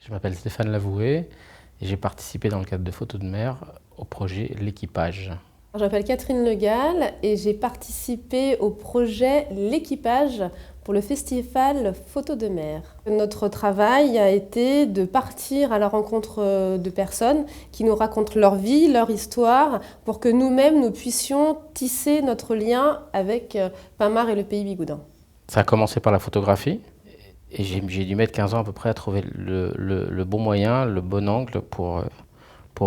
Je m'appelle Stéphane Lavoué et j'ai participé dans le cadre de Photos de mer au projet L'Équipage. Je m'appelle Catherine Le Gall et j'ai participé au projet L'Équipage pour le festival Photos de mer. Notre travail a été de partir à la rencontre de personnes qui nous racontent leur vie, leur histoire, pour que nous-mêmes nous puissions tisser notre lien avec Pinmar et le pays Bigouden. Ça a commencé par la photographie et j'ai dû mettre 15 ans à peu près à trouver le bon moyen, le bon angle pour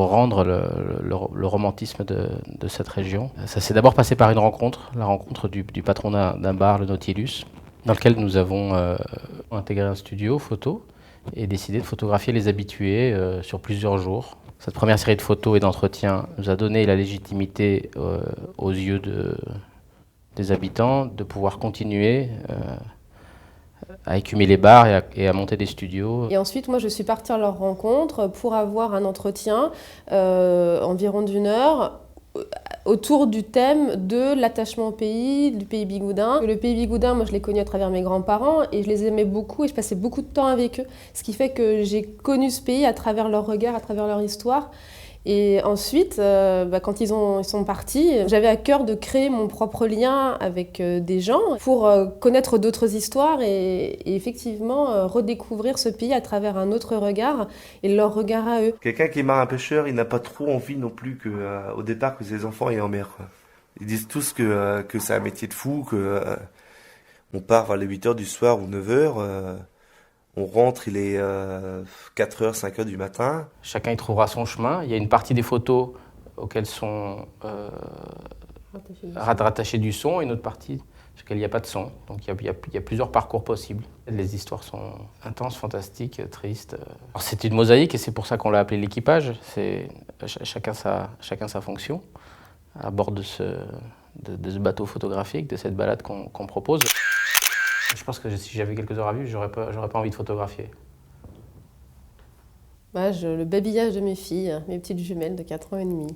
rendre le romantisme de cette région. Ça s'est d'abord passé par une rencontre, la rencontre du patron d'un bar, le Nautilus, dans lequel nous avons intégré un studio photo et décidé de photographier les habitués sur plusieurs jours. Cette première série de photos et d'entretiens nous a donné la légitimité aux yeux des habitants de pouvoir continuer à écumer les bars et à monter des studios. Et ensuite, moi, je suis partie à leur rencontre pour avoir un entretien environ d'1 heure autour du thème de l'attachement au pays, du pays Bigouden. Le pays Bigouden, moi je l'ai connu à travers mes grands-parents et je les aimais beaucoup et je passais beaucoup de temps avec eux. Ce qui fait que j'ai connu ce pays à travers leur regard, à travers leur histoire. Et ensuite, quand ils sont partis, j'avais à cœur de créer mon propre lien avec des gens pour connaître d'autres histoires et effectivement redécouvrir ce pays à travers un autre regard et leur regard à eux. Quelqu'un qui est marin pêcheur, il n'a pas trop envie non plus au départ que ses enfants aient en mer, quoi. Ils disent tous que c'est un métier de fou, que on part vers les 8 heures du soir ou 9 heures. On rentre, il est 4 heures, 5 heures du matin. Chacun y trouvera son chemin. Il y a une partie des photos auxquelles sont rattachées du son et une autre partie sur laquelle il n'y a pas de son. Donc il y a plusieurs parcours possibles. Les histoires sont intenses, fantastiques, tristes. Alors, c'est une mosaïque et c'est pour ça qu'on l'a appelé L'Équipage. C'est chacun sa fonction à bord de ce bateau photographique, de cette balade qu'on propose. Je pense que si j'avais quelques heures à vivre, j'aurais pas envie de photographier. Le babillage de mes filles, mes petites jumelles de 4 ans et demi.